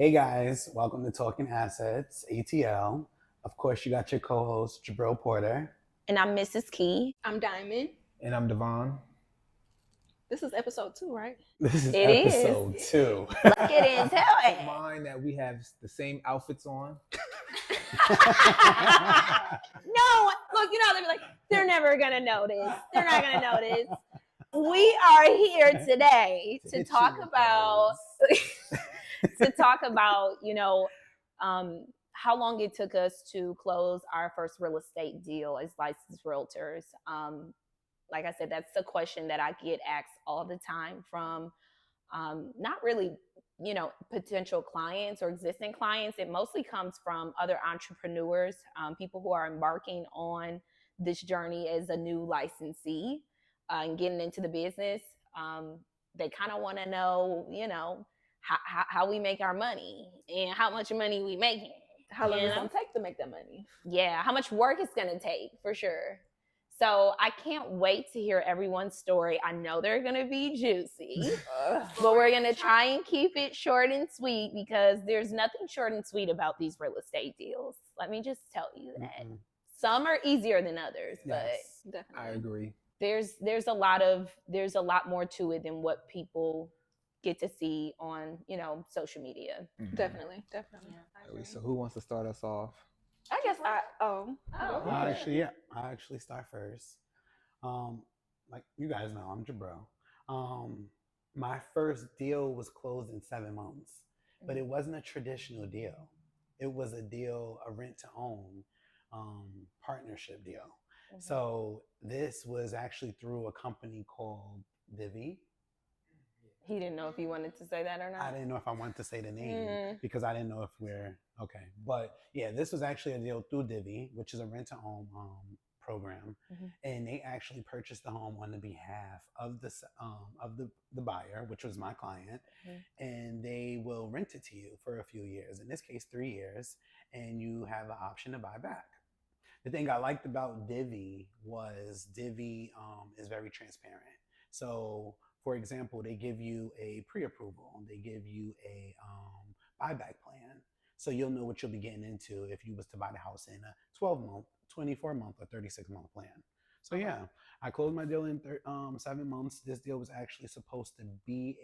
Hey guys, welcome to Talking Assets, ATL. Of course, you got your co-host Jabril Porter. And I'm Mrs. Key. I'm Diamond. And I'm Devon. This is episode 2, right? This is It episode is. 2. Look it in, tell Keep it. in mind that we have the same outfits on. No, look, they'll be like, they're never gonna notice. They're not gonna notice. We are here today to talk about how long it took us to close our first real estate deal as licensed realtors. Like I said, that's the question that I get asked all the time from not really, potential clients or existing clients. It mostly comes from other entrepreneurs, people who are embarking on this journey as a new licensee and getting into the business. They kind of want to know, how we make our money and how much money we making. How long is it going to take to make that money? Yeah, how much work it's going to take, for sure. So I can't wait to hear everyone's story. I know they're going to be juicy, but we're going to try and keep it short and sweet because there's nothing short and sweet about these real estate deals. Let me just tell you that. Mm-hmm. Some are easier than others, Yes, but definitely. I agree. There's a lot more to it than what people get to see on, social media. Mm-hmm. Definitely. Yeah, so who wants to start us off? I guess I actually start first. Like you guys know, I'm Jabril. My first deal was closed in 7 months, but it wasn't a traditional deal. It was a rent to own partnership deal. Mm-hmm. So this was actually through a company called Divvy. He didn't know if he wanted to say that or not. I didn't know if I wanted to say the name because I didn't know if we're okay. But yeah, this was actually a deal through Divvy, which is a rent-to-own program, and they actually purchased the home on the behalf of the buyer, which was my client, and they will rent it to you for a few years. In this case, 3 years, and you have the option to buy back. The thing I liked about Divvy was Divvy is very transparent. So, for example, they give you a pre-approval. They give you a buyback plan. So you'll know what you'll be getting into if you was to buy the house in a 12-month, 24-month, or 36-month plan. So yeah, I closed my deal in 7 months. This deal was actually supposed to be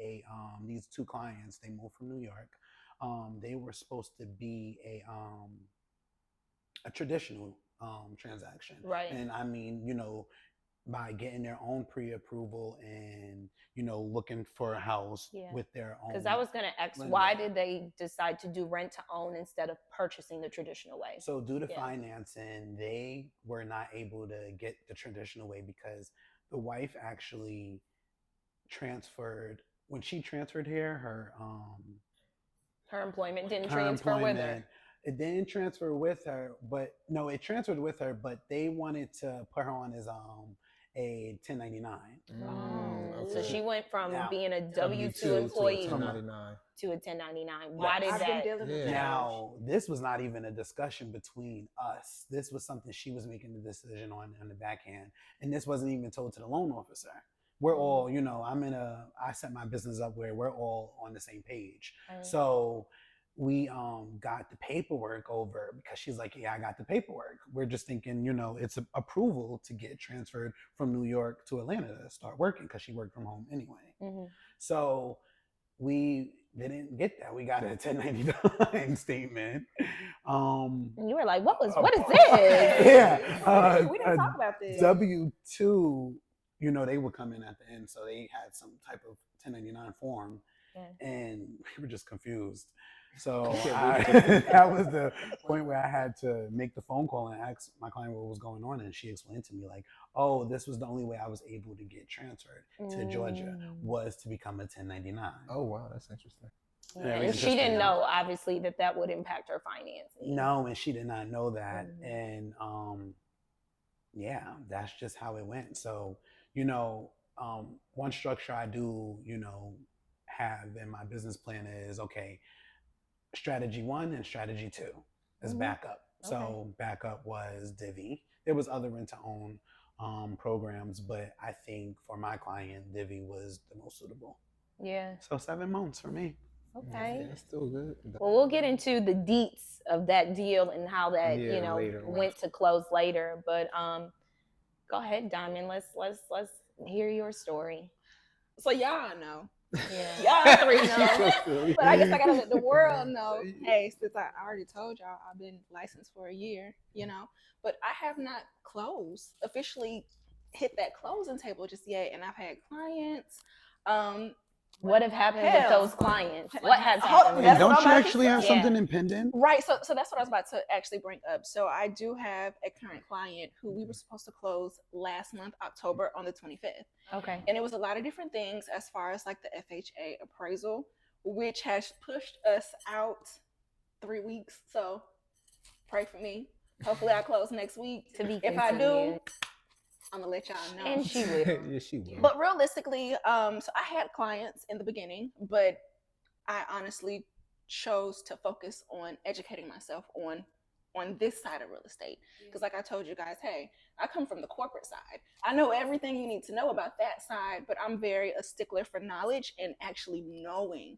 these two clients, they moved from New York. They were supposed to be a traditional transaction. Right. And I mean, by getting their own pre-approval and looking for a house with their own. Because I was going to ask, why did they decide to do rent to own instead of purchasing the traditional way? So due to financing, they were not able to get the traditional way because the wife actually transferred. When she transferred here, her employment didn't transfer with her. It didn't transfer with her, but no, it transferred with her, but they wanted to put her on as a 1099. Okay. So she went from being a W-2 employee to a 1099. Why did that? Now, this was not even a discussion between us. This was something she was making the decision on the backhand. And this wasn't even told to the loan officer. We're all, I set my business up where we're all on the same page. So we got the paperwork over because she's like, yeah, I got the paperwork. We're just thinking, it's an approval to get transferred from New York to Atlanta to start working because she worked from home anyway. Mm-hmm. So we didn't get that. We got a 1099 statement. And you were like, what is this? Yeah. We didn't talk about this. W-2, they would come in at the end. So they had some type of 1099 form and we were just confused. So that was the point where I had to make the phone call and ask my client what was going on. And she explained to me like, oh, this was the only way I was able to get transferred to Georgia was to become a 1099. Oh, wow. That's interesting. And she didn't know, obviously, that would impact her financing. No, and she did not know that. And that's just how it went. So, one structure I do, have in my business plan is, okay, strategy 1 and strategy 2 is backup. Okay. So backup was Divvy. There was other rent to own programs, but I think for my client, Divvy was the most suitable. Yeah. So 7 months for me. Okay. Yeah, that's still good. Well, we'll get into the deets of that deal and how that Later. went to close later. But go ahead, Diamond. Let's hear your story. So y'all know. Yeah. Y'all three know. But I guess I gotta let the world know. Hey, since I already told y'all, I've been licensed for a year, but I have not officially hit that closing table just yet. And I've had clients. What have happened with Hell. those clients? What has Oh, happened? And that's don't what you I'm about to actually have say. something in pending? Right. So that's what I was about to actually bring up. So I do have a current client who we were supposed to close last month, October, on the 25th. Okay. And it was a lot of different things as far as like the FHA appraisal, which has pushed us out 3 weeks. So pray for me. Hopefully I close next week. To be If I do, continued. I'm gonna let y'all know. And she will. Yeah, she will. But realistically, so I had clients in the beginning, but I honestly chose to focus on educating myself on this side of real estate. Because like I told you guys, hey, I come from the corporate side. I know everything you need to know about that side, but I'm very a stickler for knowledge and actually knowing,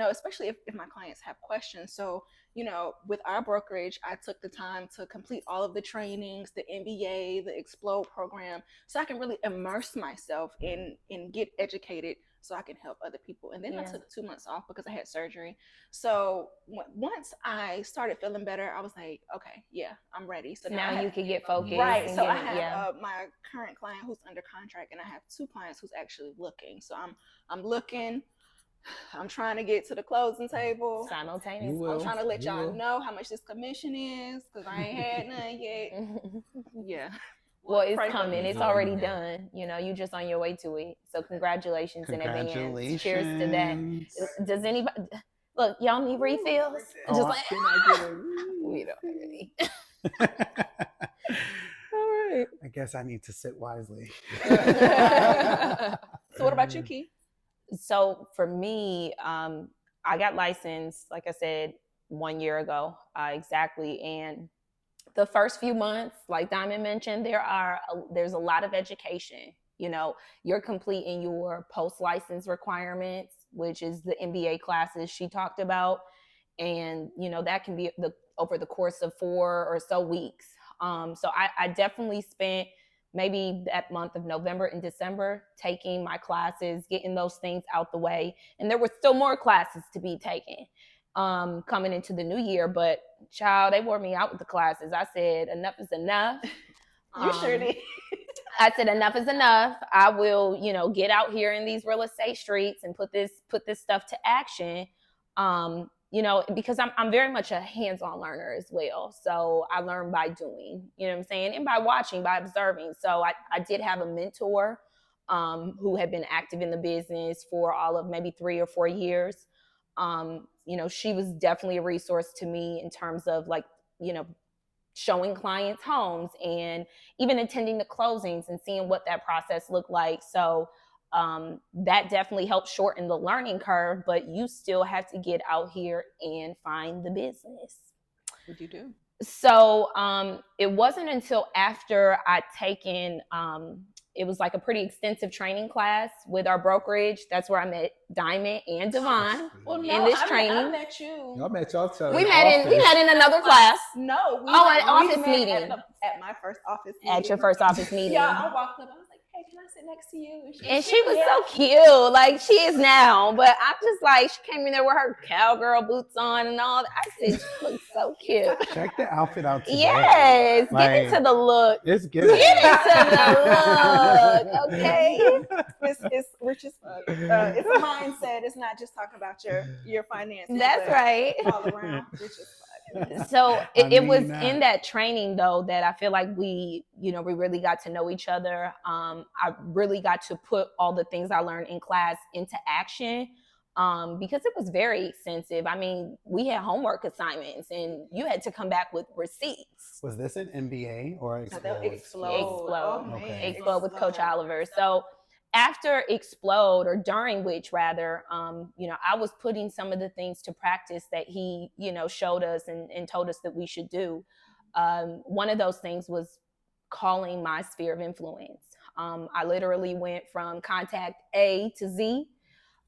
especially if my clients have questions. So, with our brokerage, I took the time to complete all of the trainings, the MBA, the Explode program, so I can really immerse myself in get educated so I can help other people. And then I took 2 months off because I had surgery. So once I started feeling better, I was like, okay, yeah, I'm ready. So now you can get focused. Right. So I have my current client who's under contract, and I have 2 clients who's actually looking. So I'm looking. I'm trying to get to the closing table simultaneously. I'm trying to let y'all know how much this commission is because I ain't had none yet. Yeah. Well, it's coming. It's already done. You just on your way to it. So congratulations in advance. Cheers to that. Does anybody look? Y'all need refills? Oh, just like Can I get a we don't really. All right. I guess I need to sit wisely. So what about you, Key? So for me, I got licensed, like I said, 1 year ago, exactly. And the first few months, like Diamond mentioned, there's a lot of education. You're completing your post-license requirements, which is the MBA classes she talked about. And, that can be over the course of 4 or so weeks. So I definitely spent maybe that month of November and December taking my classes, getting those things out the way. And there were still more classes to be taken coming into the new year. But child, they wore me out with the classes. I said, enough is enough. You sure did. I said, enough is enough. I will, get out here in these real estate streets and put this stuff to action. Because I'm very much a hands-on learner as well. So I learn by doing, what I'm saying? And by watching, by observing. So I did have a mentor who had been active in the business for all of maybe 3 or 4 years. She was definitely a resource to me in terms of showing clients homes and even attending the closings and seeing what that process looked like. So that definitely helped shorten the learning curve, but you still have to get out here and find the business. What'd you do? So it wasn't until after I'd taken, it was like a pretty extensive training class with our brokerage. That's where I met Diamond and Devon in this training. I met you. Y'all met y'all too. We met in another class. No. An office meeting. At my first office meeting. At your first office meeting. Yeah, I walked up. I was like, hey, can I sit next to you? And she was so cute, like she is now. But I'm just like, she came in there with her cowgirl boots on and all that. I said, she looks so cute. Check the outfit out today. Yes, get into the look. It's good. Get into the look, okay? It's rich as fuck. It's a mindset. It's not just talking about your finances. That's right. All around, rich as fuck. So it was in that training though that I feel like we really got to know each other. I really got to put all the things I learned in class into action because it was very extensive. I mean, we had homework assignments and you had to come back with receipts. Was this an MBA or Explode? Explode. Okay. Explode with Coach Oliver. So after Explode, or during which rather, I was putting some of the things to practice that he, showed us and told us that we should do. One of those things was calling my sphere of influence. I literally went from contact A to Z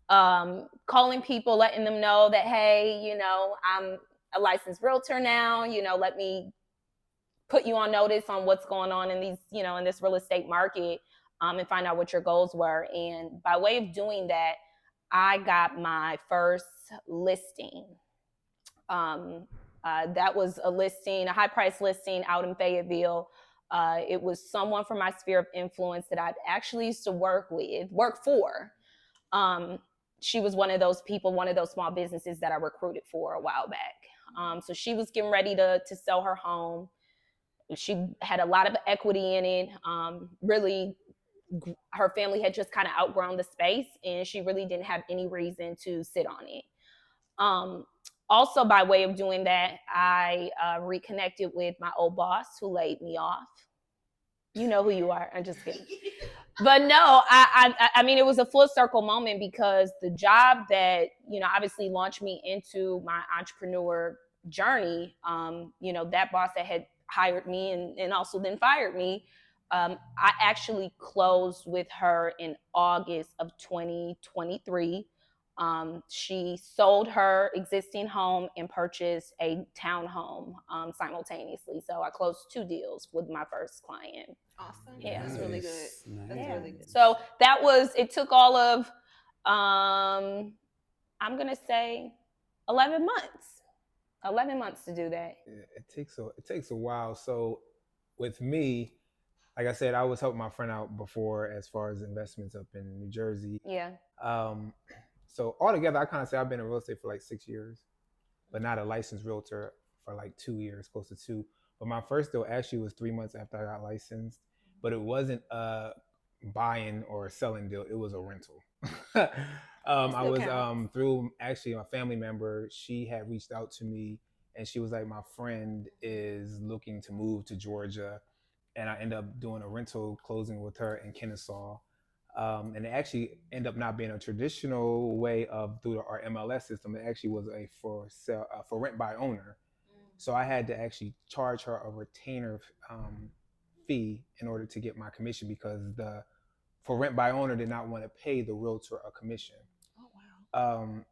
calling people, letting them know that, hey, I'm a licensed realtor now, let me put you on notice on what's going on in these, in this real estate market, and find out what your goals were. And by way of doing that, I got my first listing. That was a listing, a high price listing out in Fayetteville. It was someone from my sphere of influence that I'd actually used to work for. She was one of those people, one of those small businesses that I recruited for a while back. So she was getting ready to sell her home. She had a lot of equity in it. Really, her family had just kind of outgrown the space, and she really didn't have any reason to sit on it. Also, by way of doing that, I reconnected with my old boss who laid me off. You know who you are. I'm just kidding. But no, I mean, it was a full circle moment, because the job that, obviously launched me into my entrepreneur journey, that boss that had hired me and also then fired me, I actually closed with her in August of 2023. She sold her existing home and purchased a townhome simultaneously. So I closed 2 deals with my first client. Awesome. Yeah. That's really good. That's Yeah. really good. So it took all of, I'm going to say 11 months. 11 months to do that. It takes a while. So with me, like I said, I was helping my friend out before as far as investments up in New Jersey. Yeah. So altogether, I kind of say I've been in real estate for like 6 years, but not a licensed realtor for like 2 years, close to 2. But my first deal actually was 3 months after I got licensed, but it wasn't a buying or a selling deal. It was a rental. I was through actually a family member. She had reached out to me, and she was like, my friend is looking to move to Georgia. And I ended up doing a rental closing with her in Kennesaw. And it actually ended up not being a traditional way of through our MLS system. It actually was a for rent by owner. So I had to actually charge her a retainer fee in order to get my commission, because the for rent by owner did not want to pay the realtor a commission. Oh wow.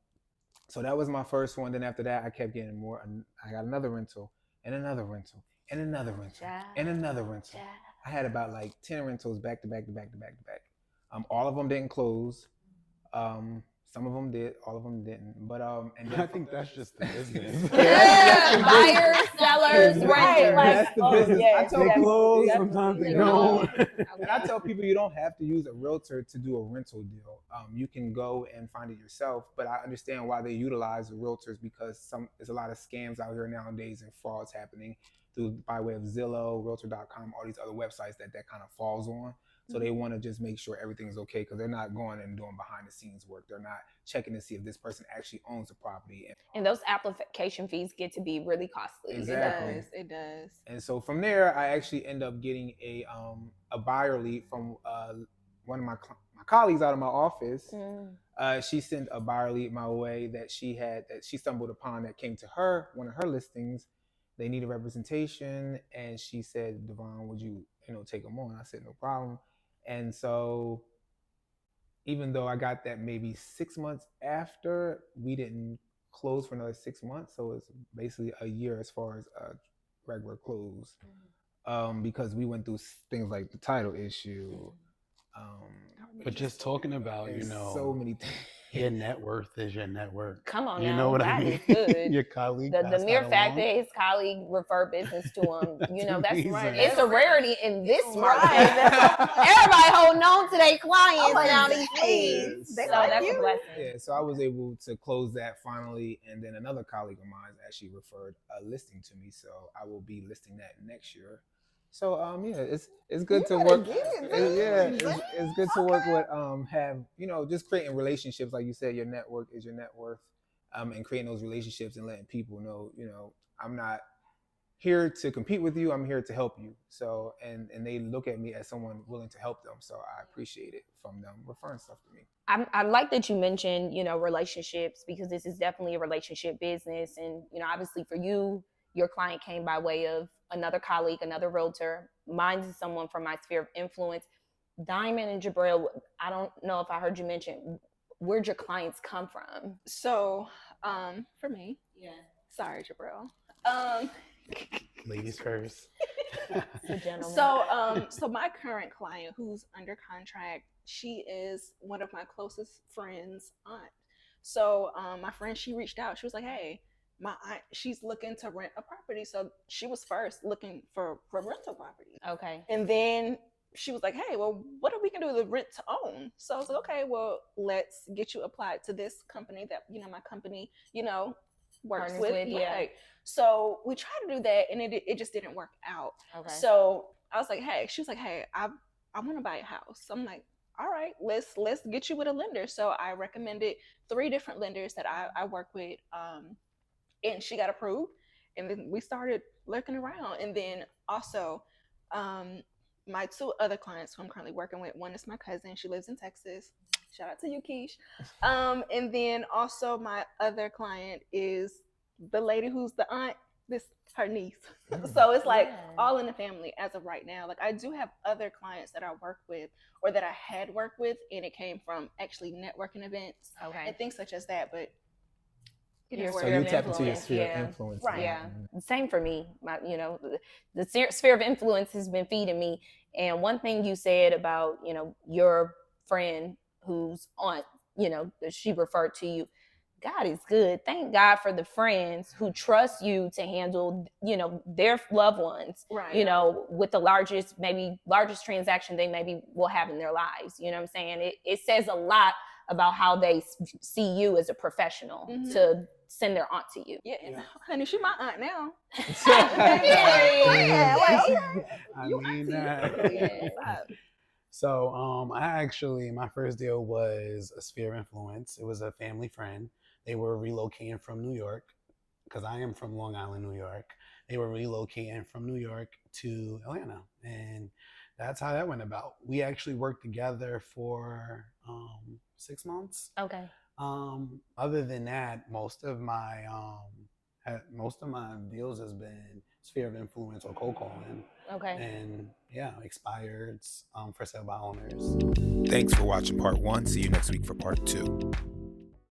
So that was my first one. Then after that, I kept getting more. I got another rental and another rental and another rental and another rental. I had about like 10 rentals back to back to back to back to back. All of them didn't close. Some of them did. All of them didn't. But and then I think that's just the business. Buyers, sellers, renters. That's the business. yeah. I tell They people, close, sometimes they don't. and I tell people you don't have to use a realtor to do a rental deal. You can go and find it yourself. But I understand why they utilize the realtors, because there's a lot of scams out here nowadays and frauds happening by way of Zillow, Realtor.com, all these other websites that kind of falls on. So they want to just make sure everything's okay, because they're not going and doing behind the scenes work. They're not checking to see if this person actually owns the property. And those application fees get to be really costly. Exactly. It does. And so from there, I actually end up getting a buyer lead from one of my colleagues out of my office. She sent a buyer lead my way that she stumbled upon, that came to her, one of her listings. They needed representation, and she said, Devon, would you take them on? I said, no problem. And so even though I got that maybe 6 months after, we didn't close for another 6 months. So it's basically a year as far as a regular close, because we went through things like the title issue. But just talking about, so many things. Your net worth is your net worth. Come on, you now, know what that I mean? is good. Your colleague. The mere fact that his colleague referred business to him, that's amazing. right. It's a rarity in this market. Right. Everybody holding on to their clients Oh, now these hey, days. they So like that's you. a blessing. Yeah, so I was able to close that finally, and then another colleague of mine actually referred a listing to me, so I will be listing that next year. So it's good to work. It's good to work with have just creating relationships, like you said. Your network is your net worth, and creating those relationships and letting people know I'm not here to compete with you. I'm here to help you. So and they look at me as someone willing to help them. So I appreciate it from them referring stuff to me. I like that you mentioned relationships, because this is definitely a relationship business, and obviously for you, your client came by way of another colleague, another realtor. Mine is someone from my sphere of influence. Diamond and Jabril, I don't know if I heard you mention, where'd your clients come from? So, for me, sorry, Jabril. Ladies first. The gentleman. So my current client who's under contract, she is one of my closest friends' aunt. So my friend, she reached out. She was like, "Hey, my aunt, she's looking to rent a property." So she was first looking for rental property, Okay. and then she was like, "Hey, well, what are we gonna do with rent to own?" So I was like, "Okay, well, let's get you applied to this company that my company works Partners with." yeah. Right. So we tried to do that, and it just didn't work out. Okay. So I was like, "Hey," she was like, "Hey, I want to buy a house." So I'm like, "All right, let's get you with a lender." So I recommended 3 different lenders that I work with, and she got approved. And then we started looking around. And then also, my 2 other clients who I'm currently working with, one is my cousin. She lives in Texas. Shout out to you, Keish. And then also my other client is the lady who's the aunt, her niece. So it's like all in the family as of right now. Like I do have other clients that I work with or that I had worked with, and it came from actually networking events and things such as that. But so you tap into your sphere of influence. Right. Yeah. Same for me. The sphere of influence has been feeding me. And one thing you said about, your friend whose aunt, she referred to you. God is good. Thank God for the friends who trust you to handle, their loved ones, right. with the largest transaction they maybe will have in their lives. You know what I'm saying? It says a lot about how they see you as a professional to send their aunt to you. Yeah, honey, she's my aunt now. I mean that. So my first deal was a sphere of influence. It was a family friend. They were relocating from New York, because I am from Long Island, New York. They were relocating from New York to Atlanta, and that's how that went about. We actually worked together for 6 months. Okay. Other than that, most of my deals has been sphere of influence or cold calling. Okay. And expireds for sale by owners. Thanks for watching part 1. See you next week for part 2.